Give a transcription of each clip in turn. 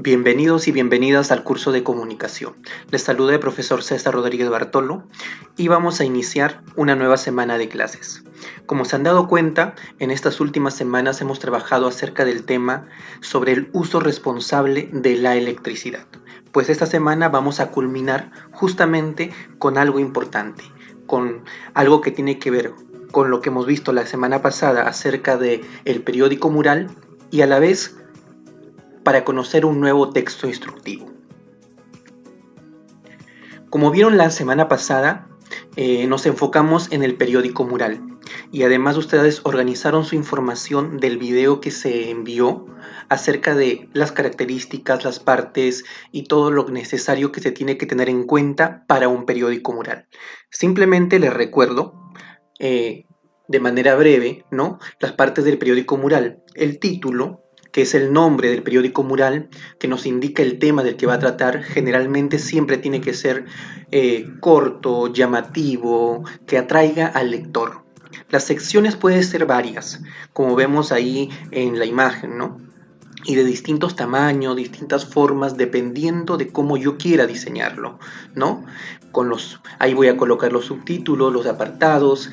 Bienvenidos y bienvenidas al curso de comunicación. Les saluda el profesor César Rodríguez Bartolo y vamos a iniciar una nueva semana de clases. Como se han dado cuenta, en estas últimas semanas hemos trabajado acerca del tema sobre el uso responsable de la electricidad. Pues esta semana vamos a culminar justamente con algo importante, con algo que tiene que ver con lo que hemos visto la semana pasada acerca del periódico mural y a la vez para conocer un nuevo texto instructivo. Como vieron la semana pasada, nos enfocamos en el periódico mural y además ustedes organizaron su información del video que se envió acerca de las características, las partes y todo lo necesario que se tiene que tener en cuenta para un periódico mural. Simplemente les recuerdo de manera breve, ¿no?, las partes del periódico mural, el título, que es el nombre del periódico mural, que nos indica el tema del que va a tratar. Generalmente siempre tiene que ser corto, llamativo, que atraiga al lector. Las secciones pueden ser varias, como vemos ahí en la imagen, ¿no?, y de distintos tamaños, distintas formas, dependiendo de cómo yo quiera diseñarlo, ¿no? Ahí voy a colocar los subtítulos, los apartados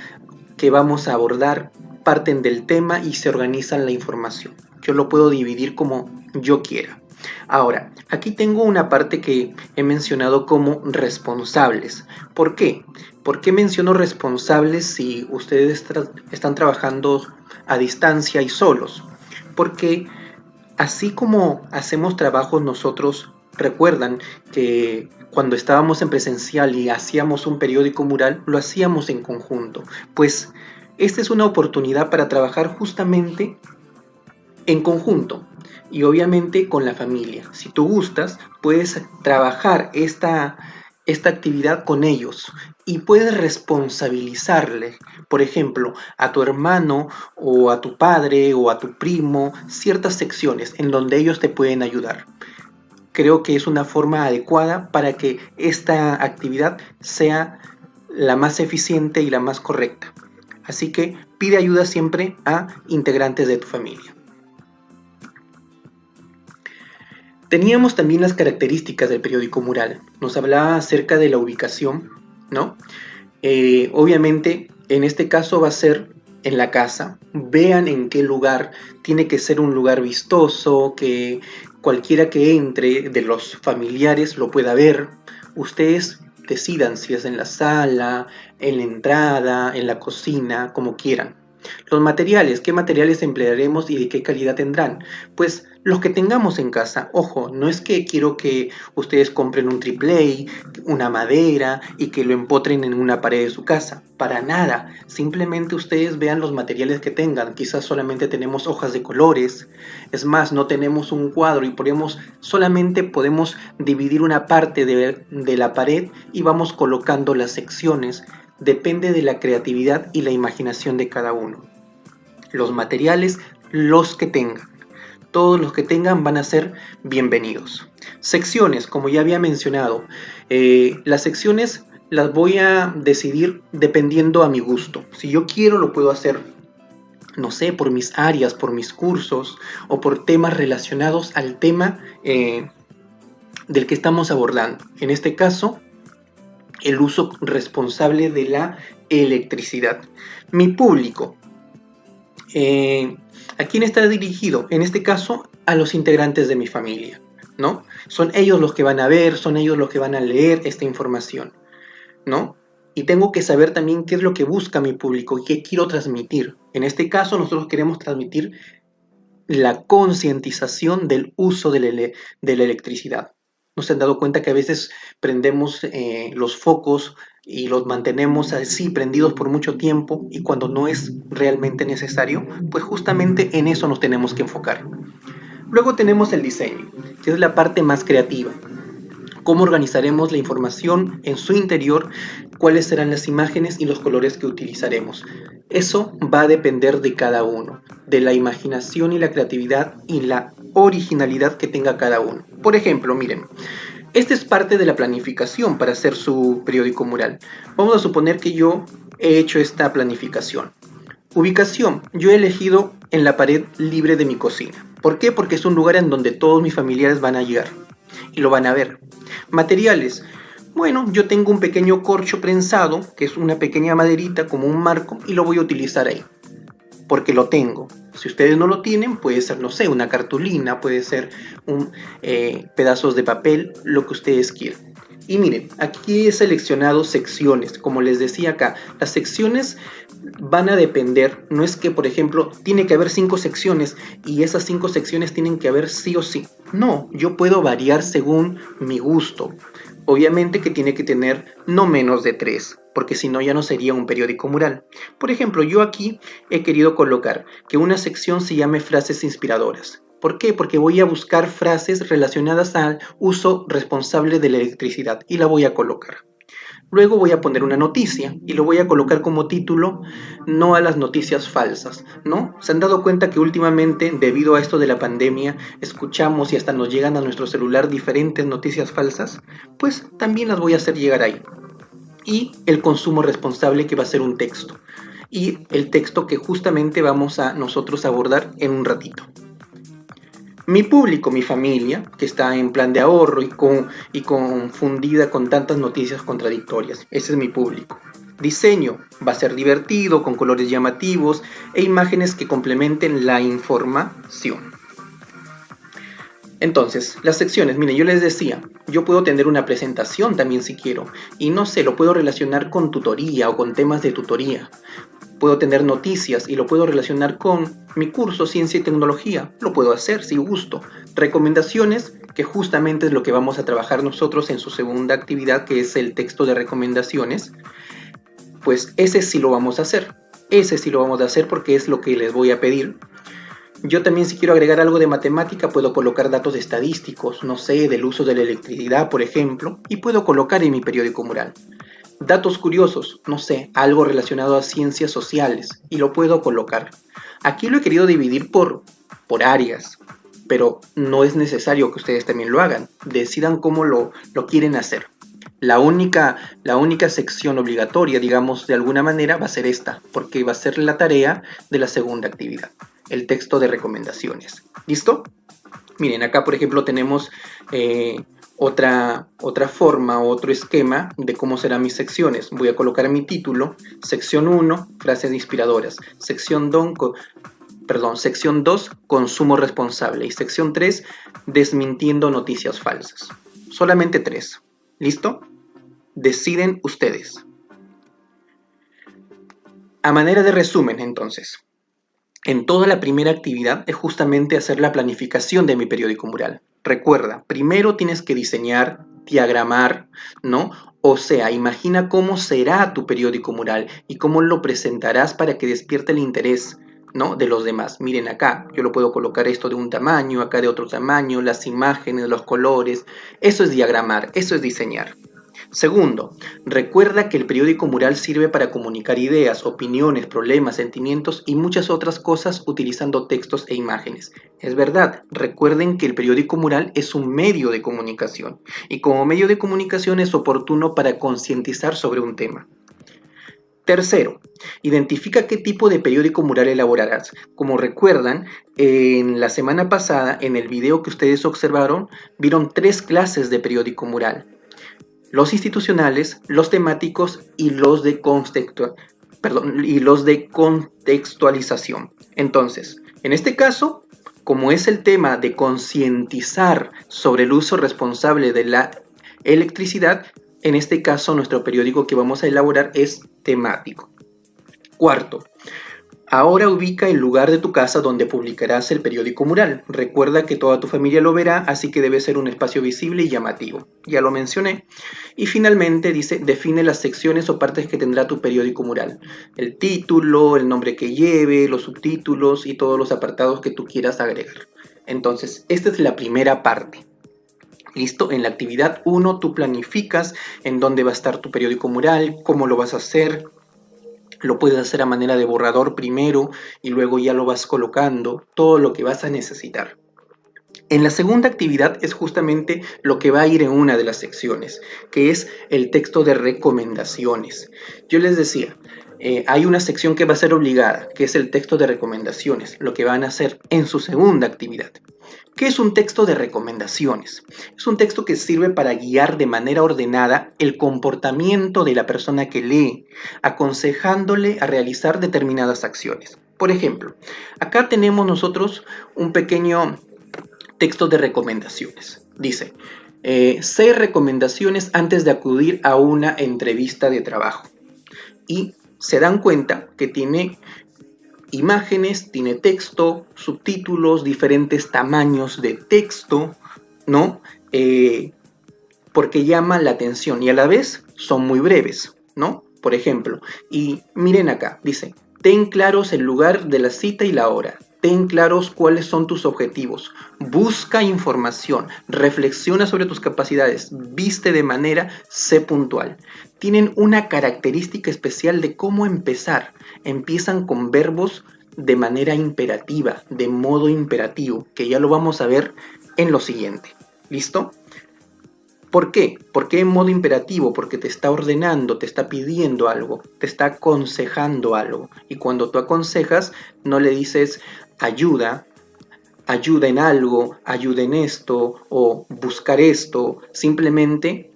que vamos a abordar, parten del tema y se organizan la información. Yo lo puedo dividir como yo quiera. Ahora, aquí tengo una parte que he mencionado como responsables. ¿Por qué? ¿Por qué menciono responsables si ustedes están trabajando a distancia y solos? Porque así como hacemos trabajos nosotros, recuerdan que cuando estábamos en presencial y hacíamos un periódico mural, lo hacíamos en conjunto. Pues esta es una oportunidad para trabajar justamente en conjunto y obviamente con la familia. Si tú gustas, puedes trabajar esta actividad con ellos y puedes responsabilizarle, por ejemplo, a tu hermano o a tu padre o a tu primo, ciertas secciones en donde ellos te pueden ayudar. Creo que es una forma adecuada para que esta actividad sea la más eficiente y la más correcta. Así que pide ayuda siempre a integrantes de tu familia. Teníamos también las características del periódico mural. Nos hablaba acerca de la ubicación, ¿no? Obviamente, en este caso va a ser en la casa. Vean en qué lugar. Tiene que ser un lugar vistoso, que cualquiera que entre de los familiares lo pueda ver. Ustedes decidan si es en la sala, en la entrada, en la cocina, como quieran. Los materiales, ¿qué materiales emplearemos y de qué calidad tendrán? Pues los que tengamos en casa. Ojo, no es que quiero que ustedes compren un triple A, una madera y que lo empotren en una pared de su casa. Para nada. Simplemente ustedes vean los materiales que tengan. Quizás solamente tenemos hojas de colores. Es más, no tenemos un cuadro y solamente podemos dividir una parte de la pared y vamos colocando las secciones. Depende de la creatividad y la imaginación de cada uno. Los materiales, los que tengan. Todos los que tengan van a ser bienvenidos. Secciones, como ya había mencionado. Las secciones las voy a decidir dependiendo a mi gusto. Si yo quiero, lo puedo hacer, no sé, por mis áreas, por mis cursos o por temas relacionados al tema del que estamos abordando. En este caso, el uso responsable de la electricidad. Mi público. ¿A quién está dirigido? En este caso, a los integrantes de mi familia, ¿no? Son ellos los que van a ver, son ellos los que van a leer esta información, ¿no? Y tengo que saber también qué es lo que busca mi público y qué quiero transmitir. En este caso, nosotros queremos transmitir la concientización del uso de la electricidad. ¿No se han dado cuenta que a veces prendemos los focos y los mantenemos así prendidos por mucho tiempo y cuando no es realmente necesario? Pues justamente en eso nos tenemos que enfocar. Luego tenemos el diseño, que es la parte más creativa. Cómo organizaremos la información en su interior, cuáles serán las imágenes y los colores que utilizaremos. Eso va a depender de cada uno, de la imaginación y la creatividad y la originalidad que tenga cada uno. Por ejemplo, miren, esta es parte de la planificación para hacer su periódico mural. Vamos a suponer que yo he hecho esta planificación. Ubicación. Yo he elegido en la pared libre de mi cocina. ¿Por qué? Porque es un lugar en donde todos mis familiares van a llegar y lo van a ver. Materiales. Bueno, yo tengo un pequeño corcho prensado, que es una pequeña maderita como un marco, y lo voy a utilizar ahí, porque lo tengo. Si ustedes no lo tienen, puede ser, no sé, una cartulina, puede ser pedazos de papel, lo que ustedes quieran. Y miren, aquí he seleccionado secciones. Como les decía acá, las secciones van a depender, no es que, por ejemplo, tiene que haber 5 secciones y esas 5 secciones tienen que haber sí o sí. No, yo puedo variar según mi gusto. Obviamente que tiene que tener no menos de 3, porque si no ya no sería un periódico mural. Por ejemplo, yo aquí he querido colocar que una sección se llame frases inspiradoras. ¿Por qué? Porque voy a buscar frases relacionadas al uso responsable de la electricidad y la voy a colocar. Luego voy a poner una noticia y lo voy a colocar como título "No a las noticias falsas", ¿no? ¿Se han dado cuenta que últimamente, debido a esto de la pandemia, escuchamos y hasta nos llegan a nuestro celular diferentes noticias falsas? Pues también las voy a hacer llegar ahí. Y el consumo responsable, que va a ser un texto. Y el texto que justamente vamos a nosotros abordar en un ratito. Mi público, mi familia, que está en plan de ahorro y confundida con tantas noticias contradictorias. Ese es mi público. Diseño, va a ser divertido, con colores llamativos e imágenes que complementen la información. Entonces, las secciones, miren, yo les decía, yo puedo tener una presentación también si quiero, y no sé, lo puedo relacionar con tutoría o con temas de tutoría. Puedo tener noticias y lo puedo relacionar con mi curso Ciencia y Tecnología. Lo puedo hacer si gusto. Recomendaciones, que justamente es lo que vamos a trabajar nosotros en su segunda actividad, que es el texto de recomendaciones. Pues ese sí lo vamos a hacer. Ese sí lo vamos a hacer porque es lo que les voy a pedir. Yo también, si quiero agregar algo de matemática, puedo colocar datos estadísticos, no sé, del uso de la electricidad, por ejemplo, y puedo colocar en mi periódico mural. Datos curiosos, no sé, algo relacionado a ciencias sociales, y lo puedo colocar. Aquí lo he querido dividir por áreas, pero no es necesario que ustedes también lo hagan. Decidan cómo lo quieren hacer. La única sección obligatoria, digamos, de alguna manera, va a ser esta, porque va a ser la tarea de la segunda actividad, el texto de recomendaciones. ¿Listo? Miren, acá por ejemplo tenemos otra forma, otro esquema de cómo serán mis secciones. Voy a colocar mi título, sección 1, frases inspiradoras, sección 2, consumo responsable, y sección 3, desmintiendo noticias falsas. Solamente 3. ¿Listo? Deciden ustedes. A manera de resumen, entonces, en toda la primera actividad es justamente hacer la planificación de mi periódico mural. Recuerda, primero tienes que diseñar, diagramar, ¿no? O sea, imagina cómo será tu periódico mural y cómo lo presentarás para que despierte el interés, ¿no?, de los demás. Miren acá, yo lo puedo colocar esto de un tamaño, acá de otro tamaño, las imágenes, los colores. Eso es diagramar, eso es diseñar. Segundo, recuerda que el periódico mural sirve para comunicar ideas, opiniones, problemas, sentimientos y muchas otras cosas utilizando textos e imágenes. Es verdad, recuerden que el periódico mural es un medio de comunicación y como medio de comunicación es oportuno para concientizar sobre un tema. Tercero, identifica qué tipo de periódico mural elaborarás. Como recuerdan, en la semana pasada, en el video que ustedes observaron, vieron 3 clases de periódico mural: los institucionales, los temáticos y los de contextualización. Entonces, en este caso, como es el tema de concientizar sobre el uso responsable de la electricidad, en este caso nuestro periódico que vamos a elaborar es temático. Cuarto, ahora ubica el lugar de tu casa donde publicarás el periódico mural. Recuerda que toda tu familia lo verá, así que debe ser un espacio visible y llamativo. Ya lo mencioné. Y finalmente dice, define las secciones o partes que tendrá tu periódico mural. El título, el nombre que lleve, los subtítulos y todos los apartados que tú quieras agregar. Entonces, esta es la primera parte. ¿Listo? En la actividad 1 tú planificas en dónde va a estar tu periódico mural, cómo lo vas a hacer. Lo puedes hacer a manera de borrador primero y luego ya lo vas colocando, todo lo que vas a necesitar. En la segunda actividad es justamente lo que va a ir en una de las secciones, que es el texto de recomendaciones. Yo les decía, hay una sección que va a ser obligada, que es el texto de recomendaciones, lo que van a hacer en su segunda actividad. ¿Qué es un texto de recomendaciones? Es un texto que sirve para guiar de manera ordenada el comportamiento de la persona que lee, aconsejándole a realizar determinadas acciones. Por ejemplo, acá tenemos nosotros un pequeño texto de recomendaciones. Dice, 6 recomendaciones antes de acudir a una entrevista de trabajo. Y se dan cuenta que tiene imágenes, tiene texto, subtítulos, diferentes tamaños de texto, ¿no? Porque llama la atención y a la vez son muy breves, ¿no? Por ejemplo, y miren acá, dice, ten claros el lugar de la cita y la hora. Ten claros cuáles son tus objetivos. Busca información. Reflexiona sobre tus capacidades. Viste de manera, sé puntual. Tienen una característica especial de cómo empezar. Empiezan con verbos de manera imperativa, de modo imperativo, que ya lo vamos a ver en lo siguiente. ¿Listo? ¿Por qué? ¿Por qué en modo imperativo? Porque te está ordenando, te está pidiendo algo, te está aconsejando algo. Y cuando tú aconsejas, no le dices ayuda, ayuda en algo, ayuda en esto o buscar esto. Simplemente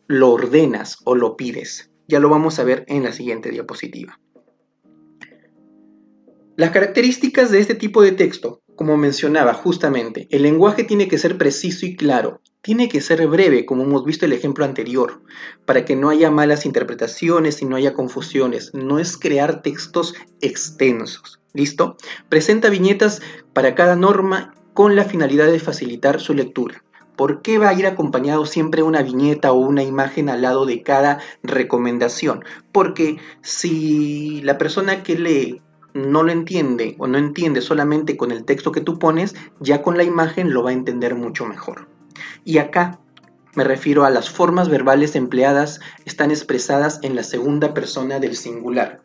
lo ordenas o lo pides. Ya lo vamos a ver en la siguiente diapositiva. Las características de este tipo de texto, como mencionaba justamente, el lenguaje tiene que ser preciso y claro, tiene que ser breve, como hemos visto el ejemplo anterior, para que no haya malas interpretaciones y no haya confusiones. No es crear textos extensos. ¿Listo? Presenta viñetas para cada norma con la finalidad de facilitar su lectura. ¿Por qué va a ir acompañado siempre una viñeta o una imagen al lado de cada recomendación? Porque si la persona que lee no lo entiende o no entiende solamente con el texto que tú pones, ya con la imagen lo va a entender mucho mejor. Y acá me refiero a las formas verbales empleadas están expresadas en la segunda persona del singular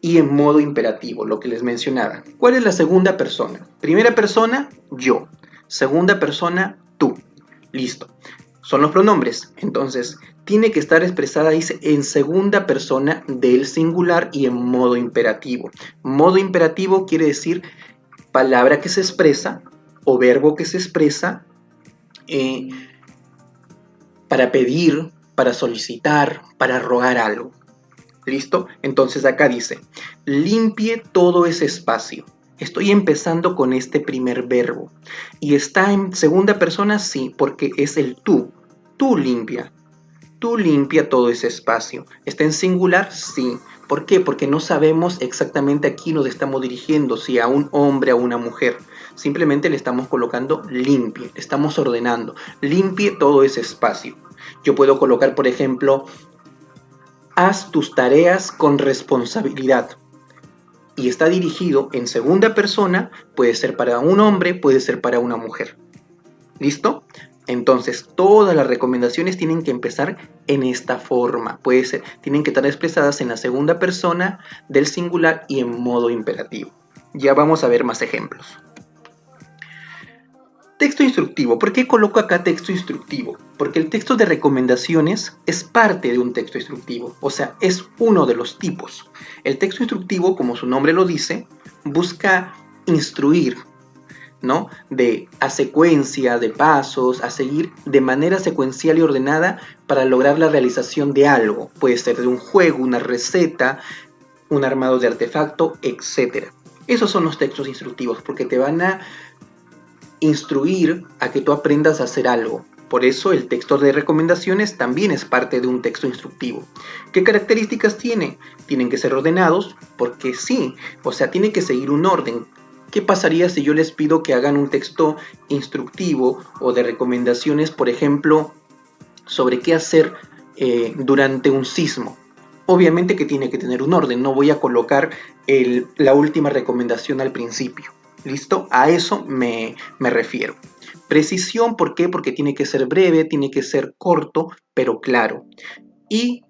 y en modo imperativo, lo que les mencionaba. ¿Cuál es la segunda persona? Primera persona, yo. Segunda persona, tú. Listo. Son los pronombres. Entonces, tiene que estar expresada, dice, en segunda persona del singular y en modo imperativo. Modo imperativo quiere decir palabra que se expresa o verbo que se expresa para pedir, para solicitar, para rogar algo. ¿Listo? Entonces acá dice, limpie todo ese espacio. Estoy empezando con este primer verbo. ¿Y está en segunda persona? Sí, porque es el tú. Tú limpia. Tú limpia todo ese espacio. ¿Está en singular? Sí. ¿Por qué? Porque no sabemos exactamente a quién nos estamos dirigiendo, si a un hombre o a una mujer. Simplemente le estamos colocando limpie, estamos ordenando. Limpie todo ese espacio. Yo puedo colocar, por ejemplo, haz tus tareas con responsabilidad. Y está dirigido en segunda persona, puede ser para un hombre, puede ser para una mujer. ¿Listo? Entonces, todas las recomendaciones tienen que empezar en esta forma. Puede ser, tienen que estar expresadas en la segunda persona del singular y en modo imperativo. Ya vamos a ver más ejemplos. Texto instructivo. ¿Por qué coloco acá texto instructivo? Porque el texto de recomendaciones es parte de un texto instructivo, o sea, es uno de los tipos. El texto instructivo, como su nombre lo dice, busca instruir, ¿no? A secuencia de pasos, a seguir de manera secuencial y ordenada para lograr la realización de algo. Puede ser de un juego, una receta, un armado de artefacto, etc. Esos son los textos instructivos, porque te van a instruir a que tú aprendas a hacer algo. Por eso el texto de recomendaciones también es parte de un texto instructivo. ¿Qué características tiene? Tienen que ser ordenados, porque sí, o sea, tiene que seguir un orden. ¿Qué pasaría si yo les pido que hagan un texto instructivo o de recomendaciones, por ejemplo, sobre qué hacer durante un sismo? Obviamente que tiene que tener un orden, no voy a colocar la última recomendación al principio. ¿Listo? A eso me refiero. Precisión, ¿por qué? Porque tiene que ser breve, tiene que ser corto, pero claro. Y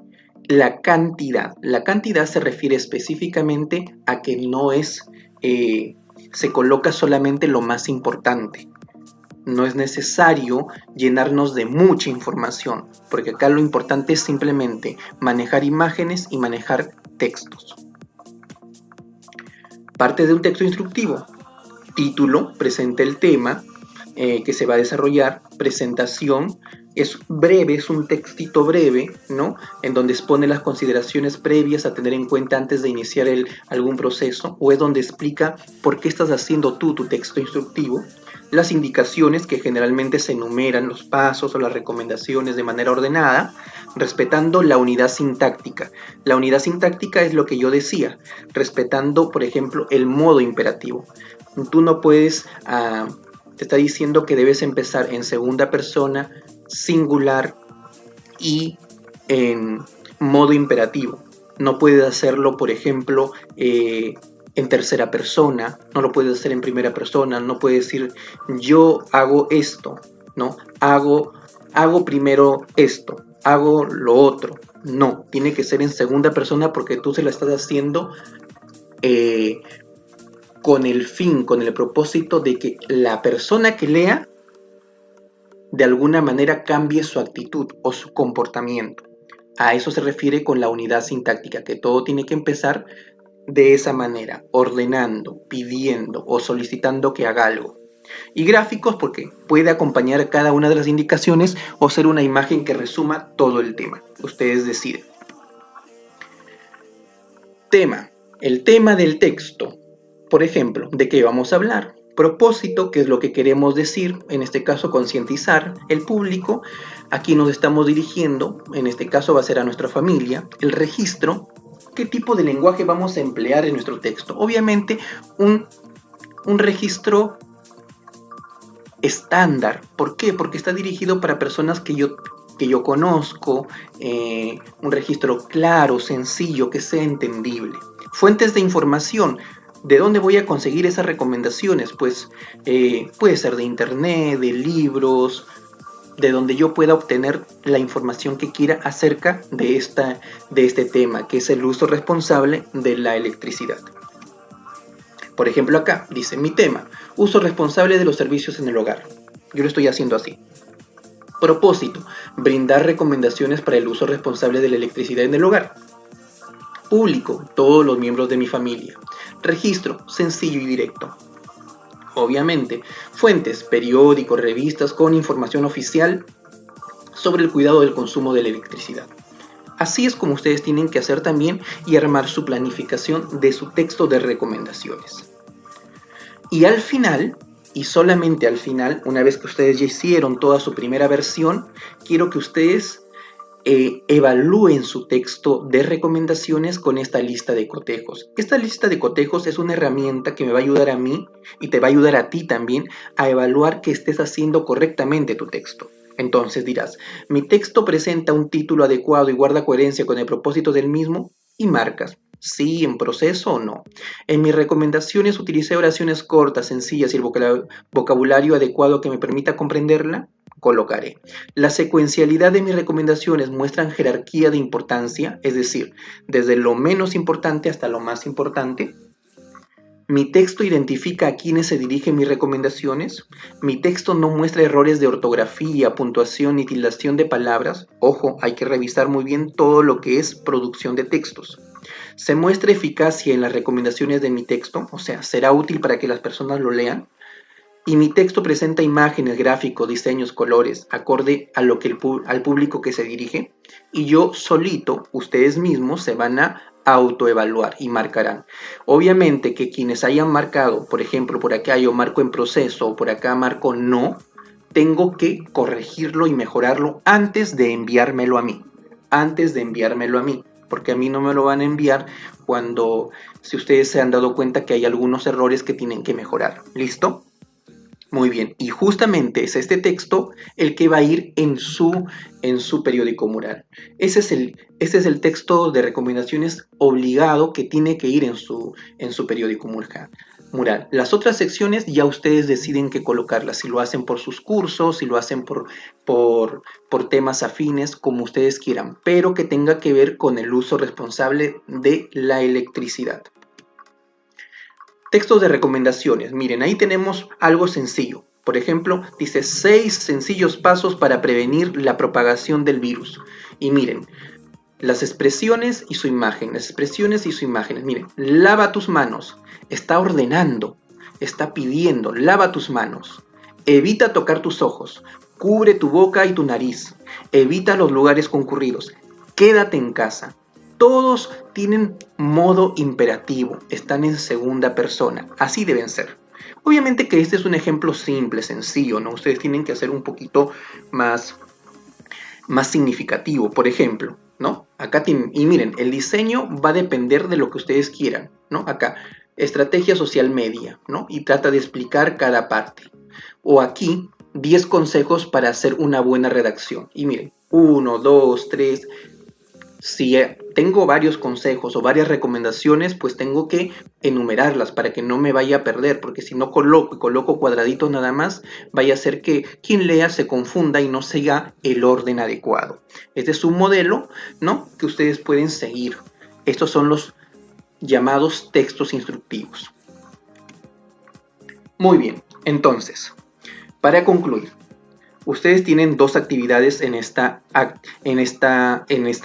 la cantidad. La cantidad se refiere específicamente a que no es, se coloca solamente lo más importante. No es necesario llenarnos de mucha información, porque acá lo importante es simplemente manejar imágenes y manejar textos. Parte de un texto instructivo. Título, presenta el tema que se va a desarrollar. Presentación, es breve, es un textito breve, ¿no? En donde expone las consideraciones previas a tener en cuenta antes de iniciar algún proceso, o es donde explica por qué estás haciendo tú tu texto instructivo. Las indicaciones, que generalmente se enumeran los pasos o las recomendaciones de manera ordenada, respetando la unidad sintáctica. La unidad sintáctica es lo que yo decía, respetando, por ejemplo, el modo imperativo. Tú no puedes, te está diciendo que debes empezar en segunda persona, singular y en modo imperativo. No puedes hacerlo, por ejemplo, en tercera persona, no lo puedes hacer en primera persona, no puedes decir yo hago esto, ¿no? Hago primero esto, hago lo otro. No, tiene que ser en segunda persona porque tú se la estás haciendo con el fin, con el propósito de que la persona que lea de alguna manera cambie su actitud o su comportamiento. A eso se refiere con la unidad sintáctica, que todo tiene que empezar de esa manera, ordenando, pidiendo o solicitando que haga algo. Y gráficos porque puede acompañar cada una de las indicaciones o ser una imagen que resuma todo el tema. Ustedes deciden. Tema. El tema del texto. Por ejemplo, ¿de qué vamos a hablar? Propósito, que es lo que queremos decir, en este caso concientizar el público. Aquí nos estamos dirigiendo, en este caso va a ser a nuestra familia. El registro, ¿qué tipo de lenguaje vamos a emplear en nuestro texto? Obviamente un registro estándar. ¿Por qué? Porque está dirigido para personas que yo conozco, un registro claro, sencillo, que sea entendible. Fuentes de información. ¿De dónde voy a conseguir esas recomendaciones? Pues puede ser de internet, de libros, de donde yo pueda obtener la información que quiera acerca de este tema, que es el uso responsable de la electricidad. Por ejemplo, acá dice mi tema, uso responsable de los servicios en el hogar. Yo lo estoy haciendo así. Propósito, brindar recomendaciones para el uso responsable de la electricidad en el hogar. Público, todos los miembros de mi familia. Registro, sencillo y directo. Obviamente, fuentes, periódicos, revistas con información oficial sobre el cuidado del consumo de la electricidad. Así es como ustedes tienen que hacer también y armar su planificación de su texto de recomendaciones. Y al final, y solamente al final, una vez que ustedes ya hicieron toda su primera versión, quiero que ustedes evalúen su texto de recomendaciones con esta lista de cotejos. Esta lista de cotejos es una herramienta que me va a ayudar a mí y te va a ayudar a ti también a evaluar que estés haciendo correctamente tu texto. Entonces dirás, mi texto presenta un título adecuado y guarda coherencia con el propósito del mismo, y marcas sí, en proceso o no. En mis recomendaciones utilicé oraciones cortas, sencillas y el vocabulario adecuado que me permita comprenderla. Colocaré. La secuencialidad de mis recomendaciones muestran jerarquía de importancia, es decir, desde lo menos importante hasta lo más importante. Mi texto identifica a quiénes se dirigen mis recomendaciones. Mi texto no muestra errores de ortografía, puntuación ni tildación de palabras. Ojo, hay que revisar muy bien todo lo que es producción de textos. Se muestra eficacia en las recomendaciones de mi texto, o sea, será útil para que las personas lo lean. Y mi texto presenta imágenes, gráficos, diseños, colores, acorde a lo que al público que se dirige. Y yo solito, ustedes mismos se van a autoevaluar y marcarán. Obviamente que quienes hayan marcado, por ejemplo, por acá yo marco en proceso o por acá marco no, tengo que corregirlo y mejorarlo antes de enviármelo a mí. Antes de enviármelo a mí. Porque a mí no me lo van a enviar si ustedes se han dado cuenta que hay algunos errores que tienen que mejorar. ¿Listo? Muy bien, y justamente es este texto el que va a ir en su periódico mural. Ese es el texto de recomendaciones obligado que tiene que ir en su periódico mural. Las otras secciones ya ustedes deciden qué colocarlas, si lo hacen por sus cursos, si lo hacen por temas afines, como ustedes quieran, pero que tenga que ver con el uso responsable de la electricidad. Textos de recomendaciones. Miren, ahí tenemos algo sencillo. Por ejemplo, dice 6 sencillos pasos para prevenir la propagación del virus. Y miren, las expresiones y su imagen, las expresiones y su imagen. Miren, lava tus manos, está ordenando, está pidiendo, lava tus manos. Evita tocar tus ojos, cubre tu boca y tu nariz, evita los lugares concurridos, quédate en casa. Todos tienen modo imperativo, están en segunda persona, así deben ser. Obviamente que este es un ejemplo simple, sencillo, ¿no? Ustedes tienen que hacer un poquito más significativo, por ejemplo, ¿no? Acá tienen, y miren, el diseño va a depender de lo que ustedes quieran, ¿no? Acá, estrategia social media, ¿no? Y trata de explicar cada parte. O aquí, 10 consejos para hacer una buena redacción. Y miren, 1, 2, 3. Si tengo varios consejos o varias recomendaciones, pues tengo que enumerarlas para que no me vaya a perder, porque si no coloco cuadraditos nada más, vaya a ser que quien lea se confunda y no siga el orden adecuado. Este es un modelo, ¿no?, que ustedes pueden seguir. Estos son los llamados textos instructivos. Muy bien, entonces, para concluir, ustedes tienen 2 actividades en esta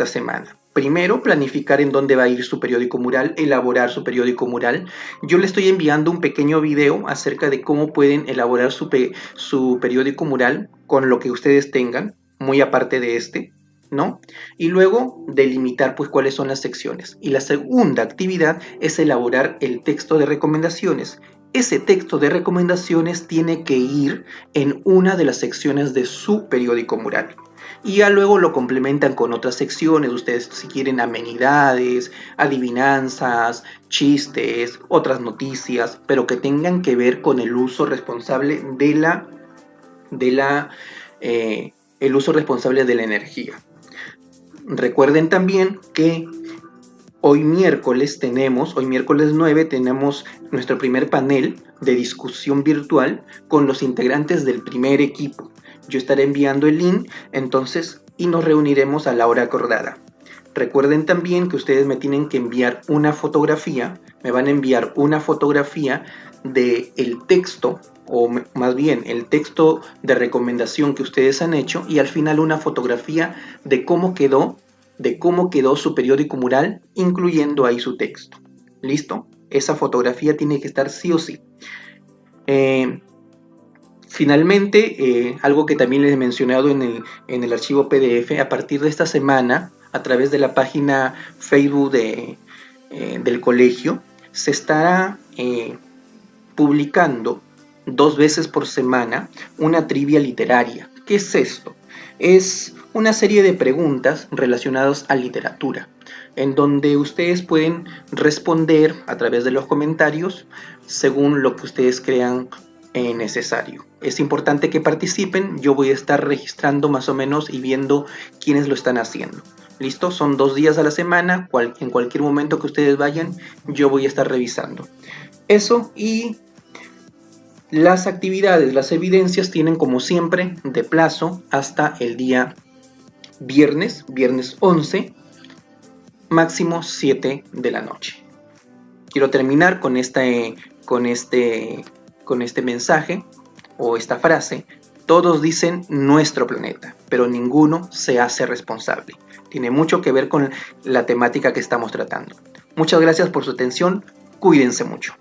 semana. Primero, planificar en dónde va a ir su periódico mural, elaborar su periódico mural. Yo le estoy enviando un pequeño video acerca de cómo pueden elaborar su periódico mural con lo que ustedes tengan, muy aparte de este, ¿no? Y luego delimitar pues cuáles son las secciones. Y la segunda actividad es elaborar el texto de recomendaciones. Ese texto de recomendaciones tiene que ir en una de las secciones de su periódico mural. Y ya luego lo complementan con otras secciones, ustedes si quieren amenidades, adivinanzas, chistes, otras noticias, pero que tengan que ver con el uso responsable el uso responsable de la energía. Recuerden también que hoy miércoles 9, tenemos nuestro primer panel de discusión virtual con los integrantes del primer equipo. Yo estaré enviando el link, entonces, y nos reuniremos a la hora acordada. Recuerden también que ustedes me tienen que enviar una fotografía, me van a enviar una fotografía del texto, o más bien el texto de recomendación que ustedes han hecho, y al final una fotografía de cómo quedó su periódico mural, incluyendo ahí su texto. ¿Listo? Esa fotografía tiene que estar sí o sí. Finalmente, algo que también les he mencionado en el archivo PDF, a partir de esta semana, a través de la página Facebook del colegio, se estará publicando 2 veces por semana una trivia literaria. ¿Qué es esto? Es una serie de preguntas relacionadas a literatura, en donde ustedes pueden responder a través de los comentarios según lo que ustedes crean necesario. Es importante que participen, yo voy a estar registrando más o menos y viendo quiénes lo están haciendo. ¿Listo? Son 2 días a la semana, en cualquier momento que ustedes vayan, yo voy a estar revisando. Eso, y las actividades, las evidencias tienen como siempre de plazo hasta el día viernes 11, máximo 7 de la noche. Quiero terminar con este mensaje o esta frase: todos dicen nuestro planeta, pero ninguno se hace responsable. Tiene mucho que ver con la temática que estamos tratando. Muchas gracias por su atención, cuídense mucho.